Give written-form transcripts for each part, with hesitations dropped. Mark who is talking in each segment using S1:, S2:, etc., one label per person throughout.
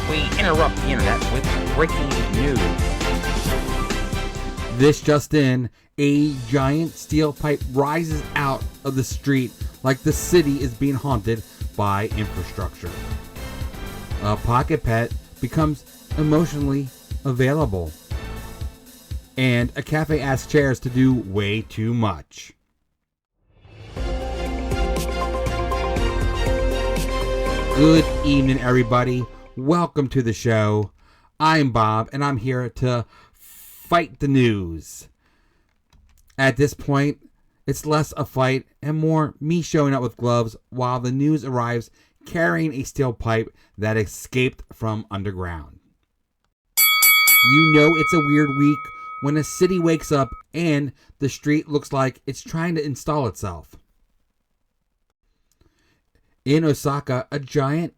S1: we interrupt the internet with breaking news.
S2: This just in, a giant steel pipe rises out of the street like the city is being haunted by infrastructure. A pocket pet becomes emotionally available. And a cafe asks chairs to do way too much. Good evening, everybody. Welcome to the show. I'm Bob, and I'm here to fight the news. At this point, it's less a fight and more me showing up with gloves while the news arrives carrying a steel pipe that escaped from underground. You know it's a weird week when a city wakes up and the street looks like it's trying to install itself. In Osaka, a giant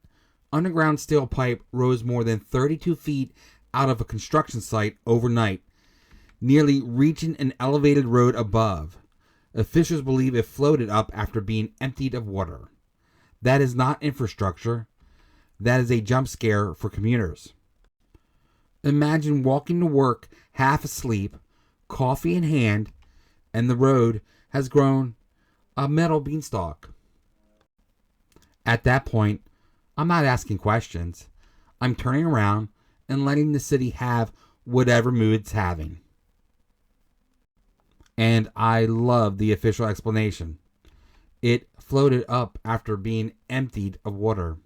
S2: underground steel pipe rose more than 32 feet out of a construction site overnight, nearly reaching an elevated road above. Officials believe it floated up after being emptied of water. That is not infrastructure. That is a jump scare for commuters. Imagine walking to work half asleep, coffee in hand, and the road has grown a metal beanstalk. At that point, I'm not asking questions. I'm turning around and letting the city have whatever mood it's having. And I love the official explanation. It floated up after being emptied of water.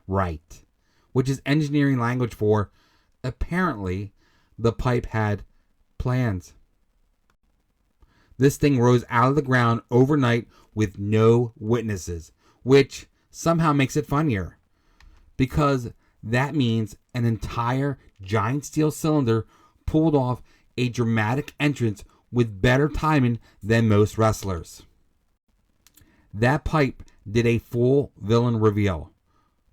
S2: Right. Which is engineering language for, apparently, the pipe had plans. This thing rose out of the ground overnight with no witnesses, which somehow makes it funnier. Because that means an entire giant steel cylinder pulled off a dramatic entrance with better timing than most wrestlers. That pipe did a full villain reveal.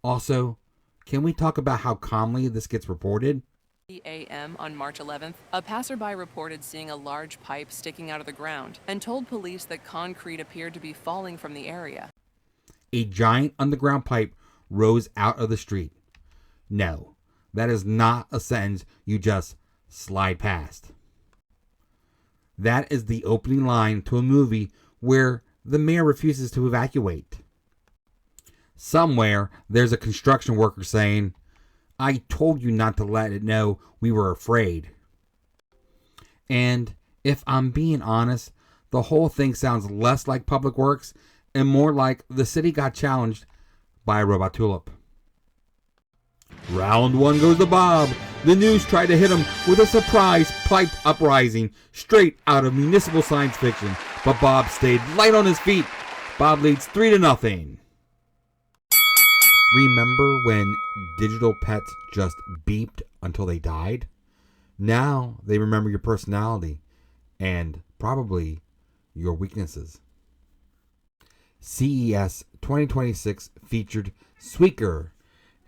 S2: Also, can we talk about how calmly this gets reported?
S3: A.m. on March 11th, a passerby reported seeing a large pipe sticking out of the ground and told police that concrete appeared to be falling from the area.
S2: A giant underground pipe rose out of the street. No, that is not a sentence you just slide past. That is the opening line to a movie where the mayor refuses to evacuate. Somewhere, there's a construction worker saying, "I told you not to let it know we were afraid." And if I'm being honest, the whole thing sounds less like public works and more like the city got challenged by a robot tulip. Round one goes to Bob. The news tried to hit him with a surprise pipe uprising straight out of municipal science fiction, but Bob stayed light on his feet. Bob leads 3-0. Remember when digital pets just beeped until they died? Now they remember your personality and probably your weaknesses. CES 2026 featured Squeaker,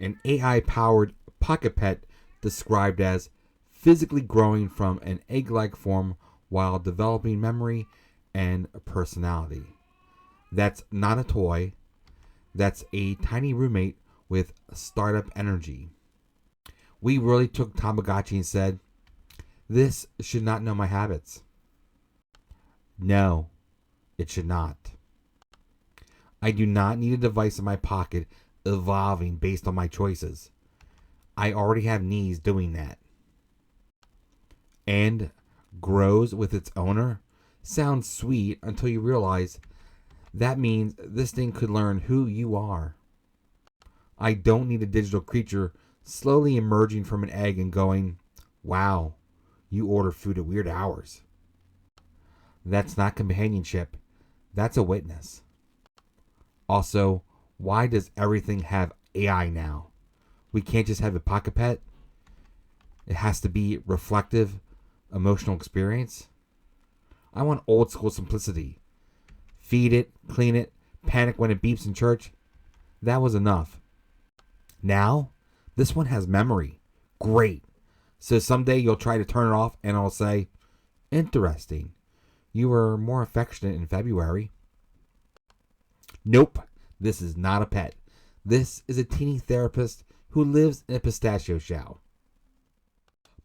S2: an AI-powered pocket pet described as physically growing from an egg-like form while developing memory and personality. That's not a toy. That's a tiny roommate with startup energy. We really took Tamagotchi and said, this should not know my habits. No, it should not. I do not need a device in my pocket evolving based on my choices. I already have knees doing that. And grows with its owner sounds sweet until you realize that means this thing could learn who you are. I don't need a digital creature slowly emerging from an egg and going, "Wow, you order food at weird hours." That's not companionship. That's a witness. Also, why does everything have AI now? We can't just have a pocket pet. It has to be reflective, emotional experience. I want old school simplicity. Feed it, clean it, panic when it beeps in church. That was enough. Now, this one has memory. Great. So someday you'll try to turn it off and I'll say, "Interesting. You were more affectionate in February." Nope. This is not a pet. This is a teeny therapist who lives in a pistachio shell.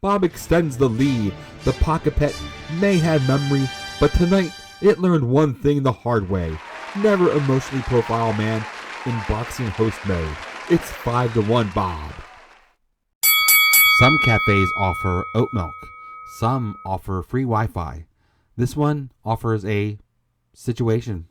S2: Bob extends the lead. The pocket pet may have memory, but tonight it learned one thing the hard way. Never emotionally profile a man in boxing host mode. It's 5-1 Bob. Some cafes offer oat milk. Some offer free Wi-Fi. This one offers a situation.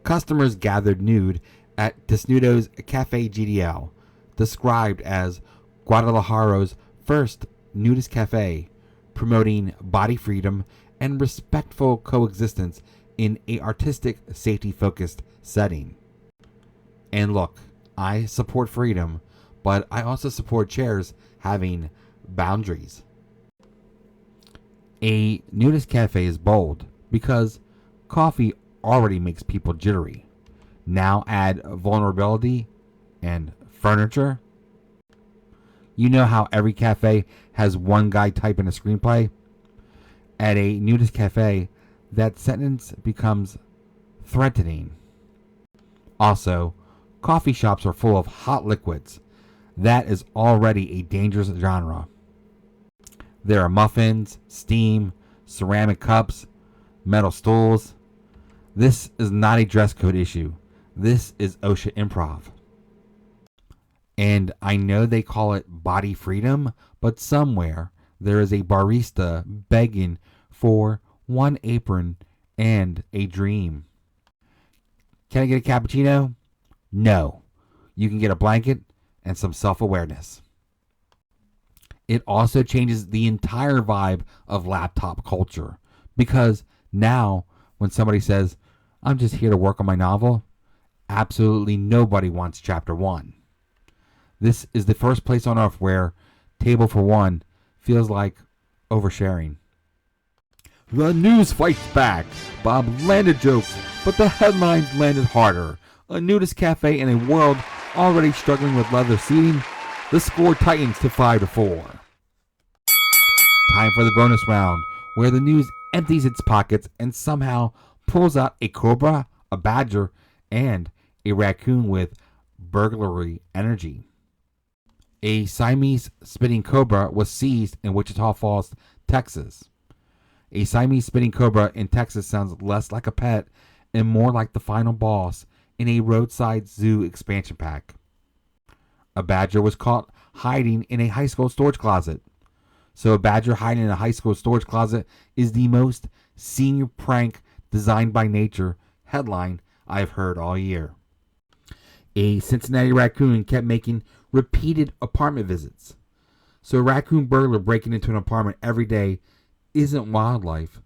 S2: Customers gathered nude at Desnudo's Cafe GDL, described as Guadalajara's first nudist cafe, promoting body freedom and respectful coexistence in a artistic, safety-focused setting. And look, I support freedom, but I also support chairs having boundaries. A nudist cafe is bold because coffee already makes people jittery. Now add vulnerability and furniture. You know how every cafe has one guy typing a screenplay? At a nudist cafe, that sentence becomes threatening. Also, coffee shops are full of hot liquids. That is already a dangerous genre. There are muffins, steam, ceramic cups, metal stools. This is not a dress code issue. This is OSHA improv. And I know they call it body freedom, but somewhere there is a barista begging for one apron and a dream. Can I get a cappuccino? No. You can get a blanket and some self-awareness. It also changes the entire vibe of laptop culture, because now when somebody says, I'm just here to work on my novel, absolutely nobody wants chapter 1. This is the first place on earth where table for one feels like oversharing. The news fights back. Bob landed jokes, but the headlines landed harder. A nudist cafe in a world already struggling with leather seating. The score tightens to 5-4. Time for the bonus round, where the news empties its pockets and somehow pulls out a cobra, a badger, and a raccoon with burglary energy. A Siamese spitting cobra was seized in Wichita Falls, Texas. A Siamese spitting cobra in Texas sounds less like a pet and more like the final boss in a roadside zoo expansion pack. A badger was caught hiding in a high school storage closet. So a badger hiding in a high school storage closet is the most senior prank designed by nature headline I've heard all year. A Cincinnati raccoon kept making repeated apartment visits. So a raccoon burglar breaking into an apartment every day isn't wildlife.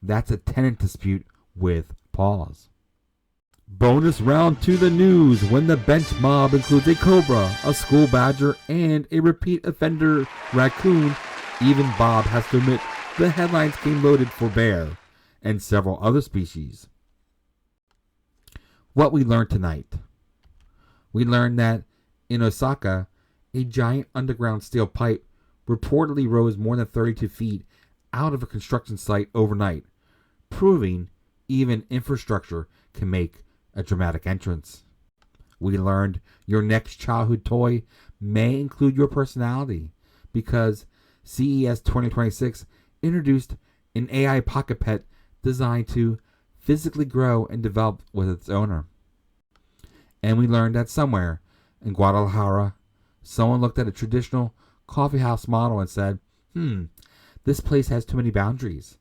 S2: That's a tenant dispute with paws. Bonus round to the news when the bench mob includes a cobra, a school badger, and a repeat offender raccoon. Even Bob has to admit the headlines came loaded for bear and several other species. What we learned tonight. We learned that in Osaka, a giant underground steel pipe reportedly rose more than 32 feet out of a construction site overnight, proving even infrastructure can make a dramatic entrance. We learned your next childhood toy may include your personality, because CES 2026 introduced an AI pocket pet designed to physically grow and develop with its owner. And we learned that somewhere in Guadalajara, someone looked at a traditional coffee house model and said, this place has too many boundaries.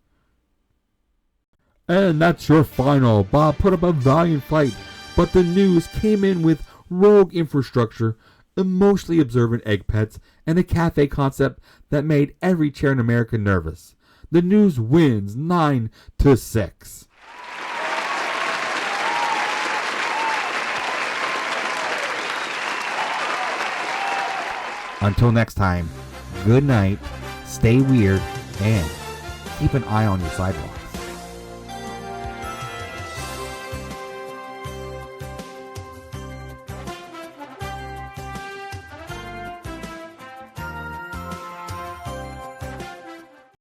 S2: And that's your final. Bob put up a valiant fight, but the news came in with rogue infrastructure, emotionally observant egg pets, and a cafe concept that made every chair in America nervous. The news wins 9-6. Until next time, good night, stay weird, and keep an eye on your sidewalk.